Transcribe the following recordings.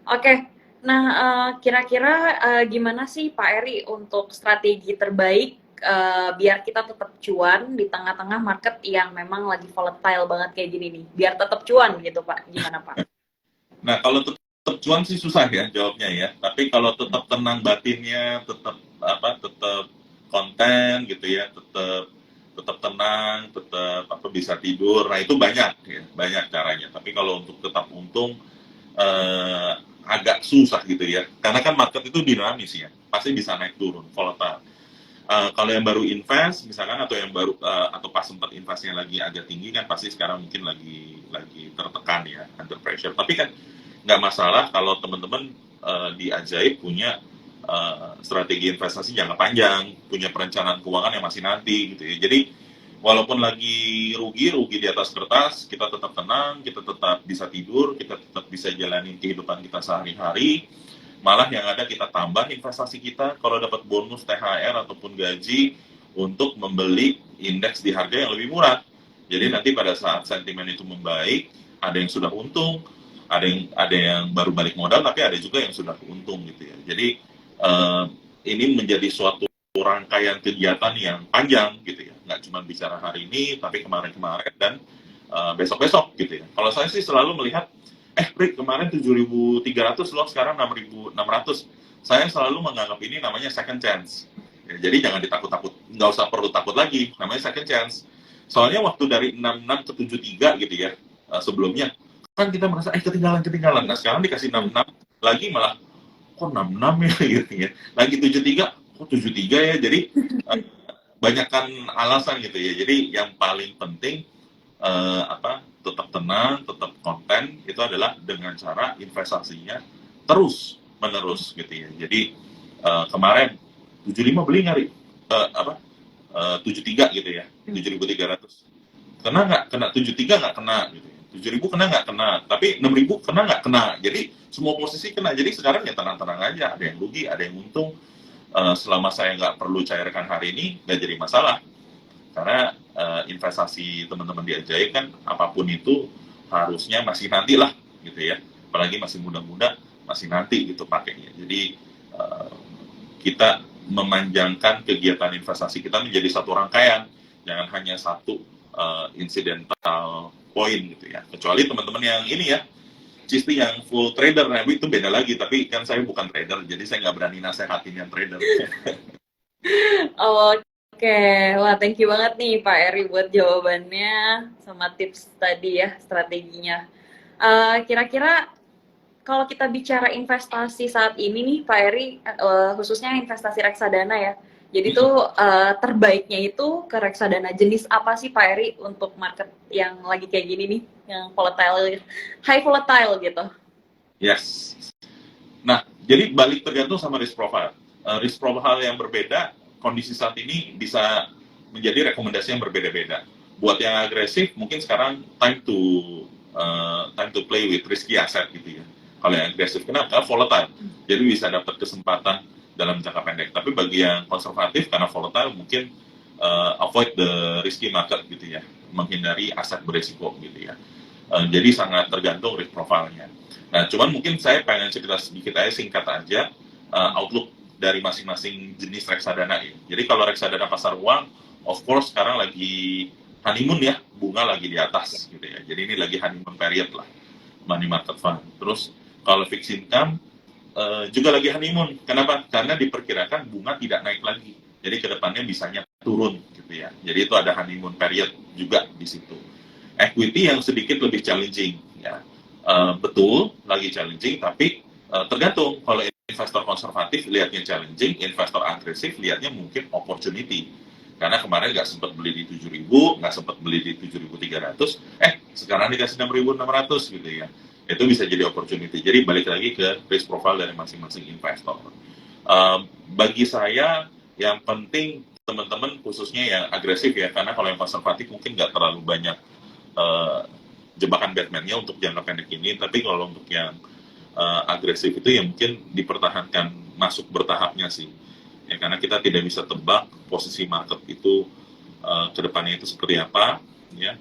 Oke. Nah, kira-kira gimana sih Pak Eri untuk strategi terbaik biar kita tetap cuan di tengah-tengah market yang memang lagi volatile banget kayak gini nih? Biar tetap cuan gitu Pak. Gimana Pak? Nah, kalau tetap cuan sih susah ya jawabnya ya. Tapi kalau tetap tenang batinnya, tetap tetap konten gitu ya, tetap tenang, tetap bisa tidur. Nah, itu banyak ya, banyak caranya. Tapi kalau untuk tetap untung eh, agak susah gitu ya. Karena kan market itu dinamis ya. Pasti bisa naik turun, volatile. Kalau yang baru invest misalkan atau yang baru atau pas sempat investnya lagi agak tinggi kan pasti sekarang mungkin lagi tertekan ya under pressure. Tapi kan nggak masalah kalau teman-teman di Ajaib punya strategi investasi jangka panjang, punya perencanaan keuangan yang masih nanti gitu ya. Jadi walaupun lagi rugi di atas kertas, kita tetap tenang, kita tetap bisa tidur, kita tetap bisa jalanin kehidupan kita sehari-hari. Malah yang ada kita tambah investasi kita kalau dapat bonus THR ataupun gaji untuk membeli indeks di harga yang lebih murah. Jadi nanti pada saat sentimen itu membaik, ada yang sudah untung, ada yang baru balik modal, tapi ada juga yang sudah untung gitu ya. Jadi eh, ini menjadi suatu rangkaian kegiatan yang panjang gitu ya. Nggak cuma bicara hari ini, tapi kemarin-kemarin dan besok-besok gitu ya. Kalau saya sih selalu melihat Rick kemarin 7.300 loh, sekarang 6.600. Saya selalu menganggap ini namanya second chance. Ya, jadi jangan ditakut-takut, nggak usah perlu takut lagi, namanya second chance. Soalnya waktu dari 66 ke 73 gitu ya, sebelumnya, kan kita merasa, ketinggalan. Nah sekarang dikasih 66, lagi malah, kok 66 ya gitu ya. Lagi 73, kok 73 ya, jadi banyakkan alasan gitu ya. Jadi yang paling penting tetap tenang, tetap konten itu adalah dengan cara investasinya terus menerus gitu ya. Jadi kemarin 75 beli nggak apa 73 gitu ya, 7.300. Kena nggak? Kena 73 nggak kena gitu ya. 7.000 kena nggak kena, tapi 6.000 kena nggak kena. Jadi semua posisi kena. Jadi sekarang ya tenang-tenang aja. Ada yang rugi, ada yang untung. Selama saya nggak perlu cairkan hari ini, nggak jadi masalah karena investasi teman-teman di Ajaib kan apapun itu harusnya masih nanti lah gitu ya, apalagi masih muda-muda masih nanti gitu pakainya. Jadi uh, kita memanjangkan kegiatan investasi kita menjadi satu rangkaian, jangan hanya satu incidental point gitu ya, kecuali teman-teman yang ini ya Cisti yang full trader, nah itu beda lagi, tapi kan saya bukan trader jadi saya nggak berani nasehatin yang trader. Oke, wah thank you banget nih Pak Eri buat jawabannya sama tips tadi ya strateginya. Kira-kira kalau kita bicara investasi saat ini nih Pak Eri, khususnya investasi reksadana ya. Jadi tuh terbaiknya itu ke reksadana jenis apa sih Pak Eri untuk market yang lagi kayak gini nih, yang volatile, high volatile gitu? Yes. Nah, jadi balik tergantung sama risk profile. Risk profile yang berbeda, kondisi saat ini bisa menjadi rekomendasi yang berbeda-beda. Buat yang agresif, mungkin sekarang time to play with risky asset gitu ya. Kalau yang agresif, kenapa? Karena volatile. Jadi bisa dapat kesempatan dalam jangka pendek. Tapi bagi yang konservatif, karena volatile, mungkin avoid the risky market gitu ya. Menghindari aset beresiko gitu ya. Jadi sangat tergantung risk profile-nya. Nah, cuman mungkin saya pengen cerita sedikit aja, singkat aja, outlook dari masing-masing jenis reksadana ya. Jadi kalau reksadana pasar uang, of course sekarang lagi honeymoon ya, bunga lagi di atas gitu ya. Jadi ini lagi honeymoon period lah, money market fund. Terus kalau fixed income juga lagi honeymoon. Kenapa? Karena diperkirakan bunga tidak naik lagi. Jadi kedepannya bisanya turun gitu ya. Jadi itu ada honeymoon period juga di situ. Equity yang sedikit lebih challenging ya. Betul lagi challenging, tapi tergantung. Kalau investor konservatif lihatnya challenging, investor agresif lihatnya mungkin opportunity. Karena kemarin nggak sempat beli di 7.000, nggak sempat beli di 7.300, sekarang dikasih 6.600 gitu ya. Itu bisa jadi opportunity. Jadi balik lagi ke risk profile dari masing-masing investor. Bagi saya yang penting teman-teman khususnya yang agresif ya, karena kalau yang konservatif mungkin nggak terlalu banyak uh, jebakan Batman-nya untuk jangka pendek ini, tapi kalau untuk yang agresif itu ya mungkin dipertahankan masuk bertahapnya sih. Ya, karena kita tidak bisa tebak posisi market itu kedepannya itu seperti apa, ya.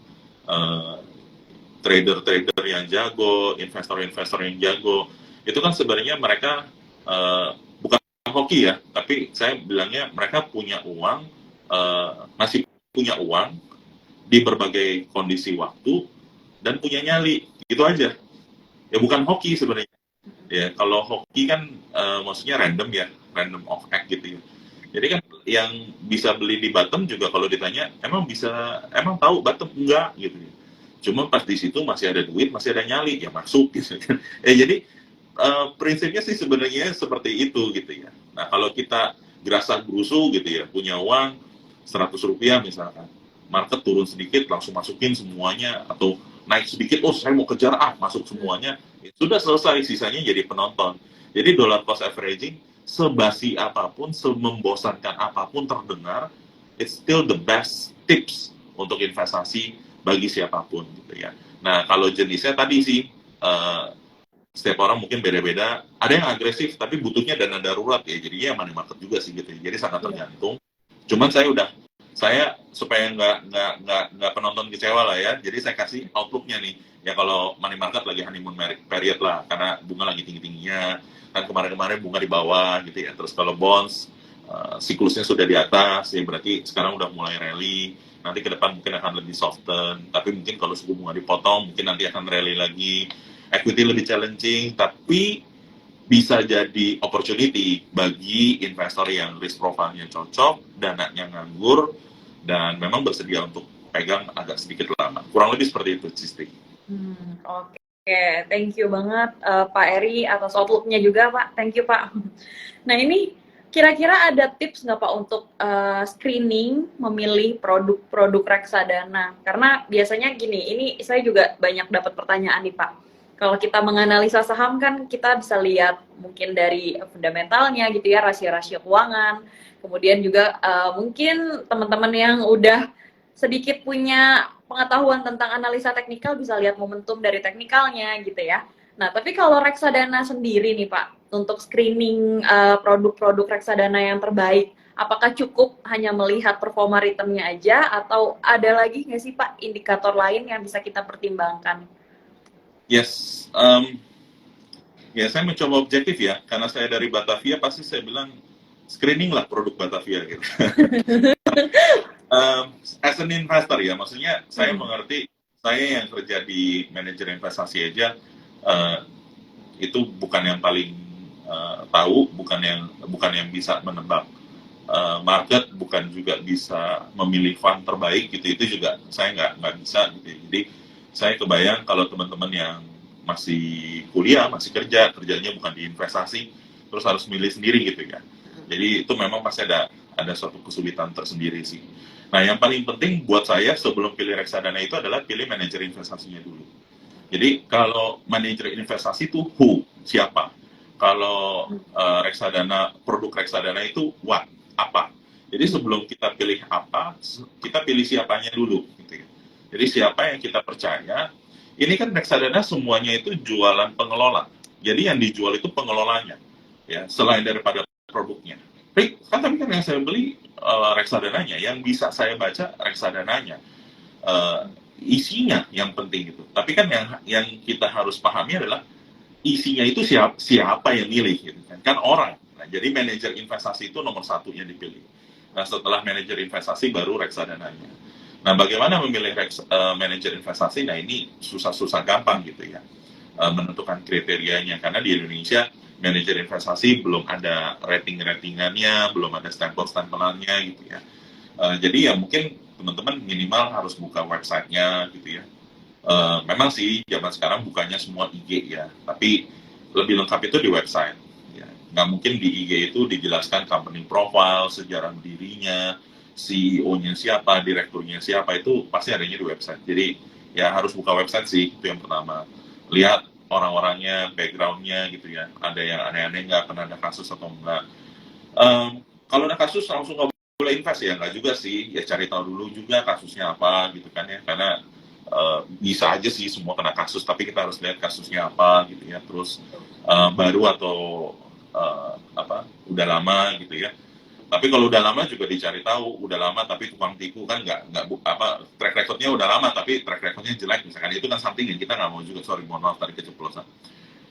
Uh, Trader-trader yang jago, investor-investor yang jago, itu kan sebenarnya mereka bukan hoki ya, tapi saya bilangnya mereka punya uang, masih punya uang di berbagai kondisi waktu dan punya nyali, gitu aja. Ya bukan hoki sebenarnya. Ya kalau hoki kan maksudnya random ya, random of act gitu ya. Jadi kan yang bisa beli di Batam juga kalau ditanya emang tahu Batam enggak gitu ya. Cuma pas di situ masih ada duit, masih ada nyali ya masuk gitu kan. Jadi prinsipnya sih sebenarnya seperti itu gitu ya. Nah kalau kita gerasa gerusu gitu ya, punya uang 100 rupiah misalkan, market turun sedikit langsung masukin semuanya, atau naik sedikit, oh saya mau kejar masuk semuanya, ya, sudah selesai, sisanya jadi penonton. Jadi dollar cost averaging sebasi apapun, semembosankan apapun terdengar, it's still the best tips untuk investasi bagi siapapun gitu ya. Nah kalau jenisnya tadi sih setiap orang mungkin beda-beda. Ada yang agresif tapi butuhnya dana darurat ya, jadinya money market juga sih gitu. Jadi sangat tergantung. Cuman saya supaya nggak penonton kecewa lah ya. Jadi saya kasih outlooknya nih. Ya kalau money market lagi honeymoon period lah, karena bunga lagi tinggi-tingginya. Kan kemarin-kemarin bunga di bawah gitu ya. Terus kalau bonds siklusnya sudah di atas, ya berarti sekarang udah mulai rally. Nanti ke depan mungkin akan lebih soften. Tapi mungkin kalau suku bunga dipotong, mungkin nanti akan rally lagi. Equity lebih challenging, tapi bisa jadi opportunity bagi investor yang risk profile-nya cocok, dananya nganggur, dan memang bersedia untuk pegang agak sedikit lama. Kurang lebih seperti itu, Cisti. Oke, thank you banget Pak Eri atas outlook-nya juga Pak. Thank you Pak. Nah ini kira-kira ada tips nggak Pak untuk screening memilih produk-produk reksadana? Karena biasanya gini, ini saya juga banyak dapat pertanyaan nih Pak. Kalau kita menganalisa saham kan kita bisa lihat mungkin dari fundamentalnya gitu ya, rasio-rasio keuangan. Kemudian juga mungkin teman-teman yang udah sedikit punya pengetahuan tentang analisa teknikal bisa lihat momentum dari teknikalnya gitu ya. Nah, tapi kalau reksadana sendiri nih Pak, untuk screening produk-produk reksadana yang terbaik, apakah cukup hanya melihat performa returnnya aja atau ada lagi nggak sih Pak indikator lain yang bisa kita pertimbangkan? Yes, ya saya mencoba objektif ya, karena saya dari Batavia pasti saya bilang screening lah produk Batavia gitu. As an investor ya, maksudnya saya mengerti, saya yang kerja di manajer investasi aja itu bukan yang paling tahu, bukan yang bisa menebak market, bukan juga bisa memilih fund terbaik gitu. Itu juga saya nggak bisa gitu. Jadi saya kebayang kalau teman-teman yang masih kuliah, masih kerjanya bukan di investasi, terus harus milih sendiri gitu ya. Jadi itu memang pasti ada suatu kesulitan tersendiri sih. Nah yang paling penting buat saya sebelum pilih reksadana itu adalah pilih manajer investasinya dulu. Jadi kalau manajer investasi itu siapa? Kalau reksadana, produk reksadana itu apa? Jadi sebelum kita pilih apa, kita pilih siapanya dulu gitu ya. Jadi siapa yang kita percaya. Ini kan reksadana semuanya itu jualan pengelola. Jadi yang dijual itu pengelolanya, ya, selain daripada produknya. Tapi kan yang saya beli reksadananya, yang bisa saya baca reksadananya, isinya yang penting itu. Tapi kan yang kita harus pahami adalah isinya itu siapa yang milih gitu kan orang. Nah, jadi manajer investasi itu nomor satu yang dipilih. Nah setelah manajer investasi baru reksadananya. Nah, bagaimana memilih manajer investasi? Nah, ini susah-susah gampang gitu ya, menentukan kriterianya. Karena di Indonesia, manajer investasi belum ada rating-ratingannya, belum ada stempel-stempelannya gitu ya. Jadi ya mungkin teman-teman minimal harus buka websitenya gitu ya. Memang sih zaman sekarang bukanya semua IG ya, tapi lebih lengkap itu di website. Ya. Nggak mungkin di IG itu dijelaskan company profile, sejarah dirinya, CEO-nya siapa, direkturnya siapa, itu pasti adanya di website. Jadi ya harus buka website sih, itu yang pertama. Lihat orang-orangnya, background-nya gitu ya. Ada yang aneh-aneh nggak, pernah ada kasus atau enggak. Kalau ada kasus langsung nggak boleh invest ya, nggak juga sih. Ya cari tahu dulu juga kasusnya apa gitu kan ya. Karena bisa aja sih semua kena kasus, tapi kita harus lihat kasusnya apa gitu ya. Terus baru atau udah lama gitu ya. Tapi kalau udah lama juga dicari tahu, udah lama tapi tukang tipu kan nggak track recordnya udah lama tapi track recordnya jelek misalkan, itu kan something yang kita nggak mau juga. Sorry, mohon maaf tadi keceplosan.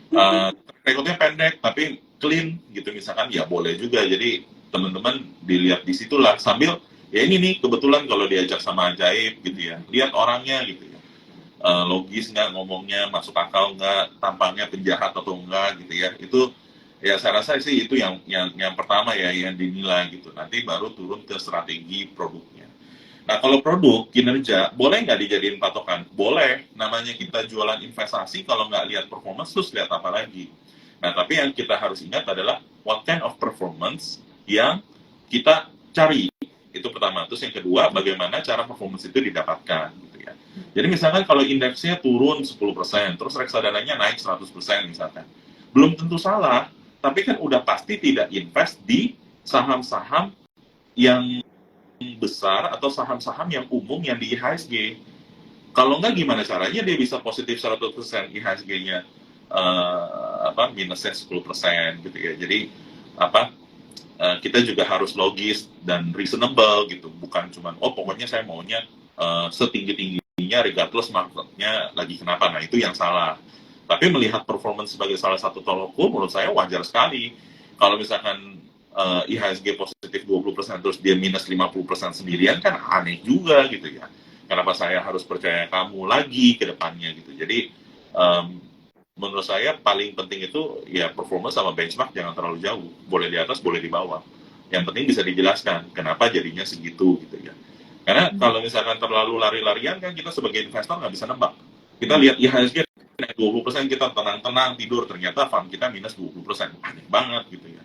Track rekodnya pendek tapi clean gitu misalkan, ya boleh juga. Jadi teman-teman dilihat di situlah sambil ya ini nih kebetulan kalau diajak sama Ajaib gitu ya, lihat orangnya gitu ya. Logis nggak ngomongnya, masuk akal nggak, tampangnya penjahat atau enggak gitu ya. Itu ya saya rasa sih itu yang pertama ya yang dinilai gitu. Nanti baru turun ke strategi produknya. Nah, kalau produk kinerja, boleh nggak dijadiin patokan? Boleh. Namanya kita jualan investasi, kalau nggak lihat performance, terus lihat apa lagi? Nah, tapi yang kita harus ingat adalah what kind of performance yang kita cari. Itu pertama. Terus yang kedua, bagaimana cara performance itu didapatkan. Gitu ya. Jadi misalkan kalau indeksnya turun 10%, terus reksadananya naik 100% misalkan. Belum tentu salah, tapi kan udah pasti tidak invest di saham-saham yang besar atau saham-saham yang umum yang di IHSG. Kalau nggak gimana caranya dia bisa positif 100% IHSG-nya minusnya 10% gitu ya. Jadi kita juga harus logis dan reasonable gitu. Bukan cuma pokoknya saya maunya setinggi-tingginya regardless marketnya lagi kenapa. Nah, itu yang salah. Tapi melihat performance sebagai salah satu tolok ukur menurut saya wajar sekali. Kalau misalkan IHSG positif 20% terus dia minus 50% sendirian kan aneh juga gitu ya. Kenapa saya harus percaya kamu lagi ke depannya gitu. Jadi menurut saya paling penting itu ya performance sama benchmark jangan terlalu jauh. Boleh di atas, boleh di bawah. Yang penting bisa dijelaskan kenapa jadinya segitu gitu ya. Karena kalau misalkan terlalu lari-larian kan kita sebagai investor nggak bisa nebak. Kita lihat IHSG naik 20%, kita tenang-tenang tidur, ternyata fund kita minus 20%. Aneh banget gitu ya.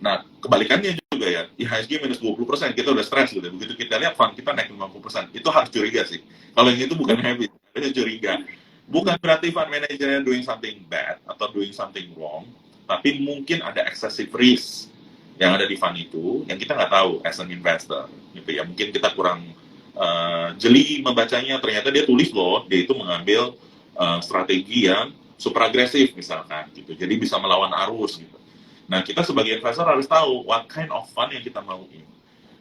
Nah, kebalikannya juga ya, IHSG minus 20%, kita udah stres gitu. Begitu kita lihat fund kita naik 50%, itu harus curiga sih. Kalau yang itu bukan habit, itu curiga. Bukan berarti fund managernya doing something bad atau doing something wrong, tapi mungkin ada excessive risk yang ada di fund itu, yang kita nggak tahu as an investor. Gitu ya. Mungkin kita kurang jeli membacanya, ternyata dia tulis loh, dia itu mengambil strategi yang super agresif misalkan, gitu. Jadi bisa melawan arus gitu. Nah, kita sebagai investor harus tahu what kind of fund yang kita mauin.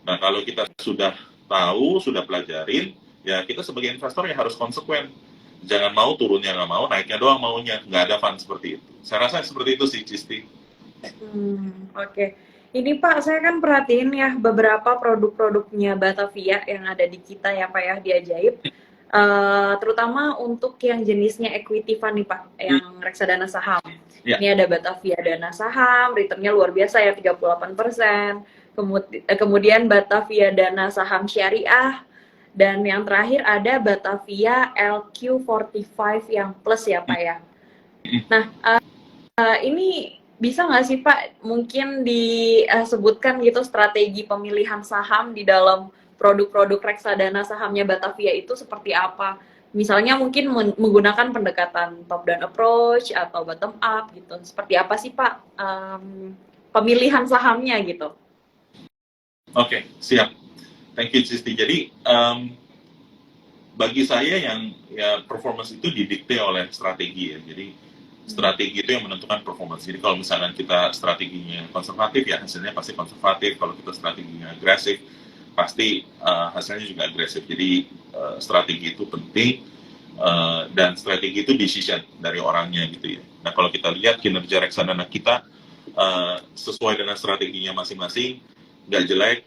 Nah, kalau kita sudah tahu, sudah pelajarin, ya kita sebagai investor ya harus konsekuen. Jangan mau turunnya nggak mau, naiknya doang maunya. Nggak ada fund seperti itu. Saya rasa seperti itu sih, Cisti. Oke. Ini Pak, saya kan perhatiin ya beberapa produk-produknya Batavia yang ada di kita ya Pak ya, di Ajaib. Terutama untuk yang jenisnya equity fund nih Pak, yang reksadana saham. Ya. Ini ada Batavia Dana Saham, returnnya luar biasa ya 38%. Kemudian Batavia Dana Saham Syariah, dan yang terakhir ada Batavia LQ45 yang plus ya Pak ya. Nah, ini bisa nggak sih Pak mungkin disebutkan gitu strategi pemilihan saham di dalam produk-produk reksadana sahamnya Batavia itu seperti apa? Misalnya mungkin menggunakan pendekatan top down approach atau bottom up gitu. Seperti apa sih Pak pemilihan sahamnya gitu? Oke, siap. Thank you Cisti. Jadi bagi saya yang ya performance itu didikte oleh strategi ya. Jadi strategi itu yang menentukan performance. Jadi kalau misalkan kita strateginya konservatif ya hasilnya pasti konservatif. Kalau kita strateginya agresif pasti hasilnya juga agresif. Jadi strategi itu penting dan strategi itu decision dari orangnya gitu ya. Nah kalau kita lihat kinerja reksadana kita sesuai dengan strateginya masing-masing, nggak jelek,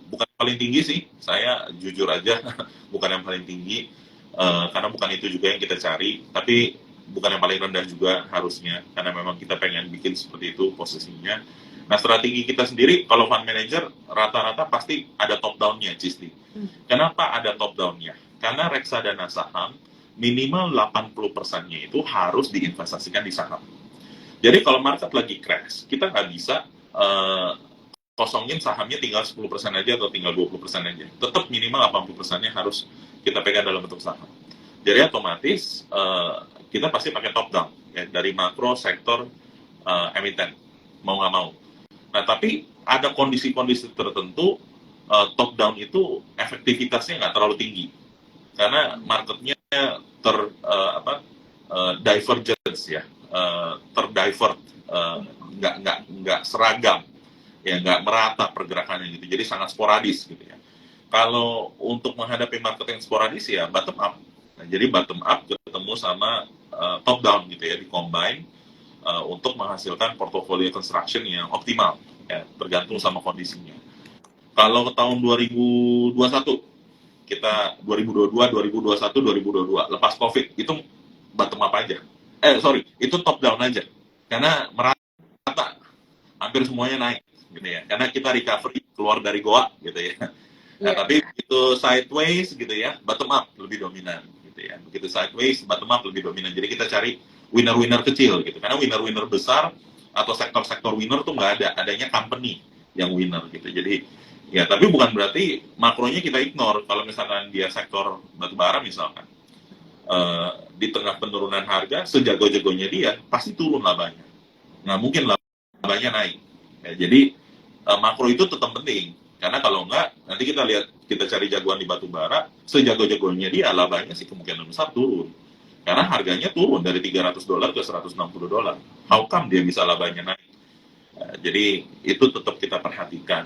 bukan paling tinggi sih. Saya jujur aja bukan yang paling tinggi karena bukan itu juga yang kita cari. Tapi bukan yang paling rendah juga harusnya karena memang kita pengen bikin seperti itu posisinya. Nah strategi kita sendiri kalau fund manager rata-rata pasti ada top down-nya Cisti. Kenapa ada top down-nya? Karena reksadana saham minimal 80%-nya itu harus diinvestasikan di saham. Jadi kalau market lagi crash, kita nggak bisa kosongin sahamnya tinggal 10% aja atau tinggal 20% aja. Tetap minimal 80%-nya harus kita pegang dalam bentuk saham. Jadi otomatis kita pasti pakai top down ya, dari makro sektor emiten mau nggak mau. Nah tapi ada kondisi-kondisi tertentu top down itu efektivitasnya nggak terlalu tinggi karena marketnya divergence ya, terdivert, nggak seragam ya, nggak merata pergerakannya gitu, jadi sangat sporadis gitu ya. Kalau untuk menghadapi market yang sporadis ya bottom up. Nah, jadi bottom up ketemu sama top down gitu ya, di-combine untuk menghasilkan portofolio construction yang optimal, ya, tergantung sama kondisinya. Kalau ke tahun 2021, kita 2022, 2021, 2022, lepas COVID, itu bottom up aja. Itu top down aja. Karena merata, hampir semuanya naik, gitu ya. Karena kita recovery, keluar dari goa, gitu ya. Nah, tapi begitu sideways, gitu ya, bottom up lebih dominan, gitu ya. Begitu sideways, bottom up lebih dominan. Jadi kita cari winner-winner kecil, gitu. Karena winner-winner besar atau sektor-sektor winner tuh nggak ada. Adanya company yang winner, gitu. Jadi, ya, tapi bukan berarti makronya kita ignore. Kalau misalkan dia sektor batubara misalkan, di tengah penurunan harga, sejago-jagonya dia, pasti turun labanya. Nggak mungkin labanya naik. Ya, jadi, makro itu tetap penting. Karena kalau enggak, nanti kita cari jagoan di batubara, sejago-jagonya dia, labanya sih kemungkinan besar turun. Karena harganya turun dari $300 ke $160. How come dia bisa labanya naik? Jadi, itu tetap kita perhatikan.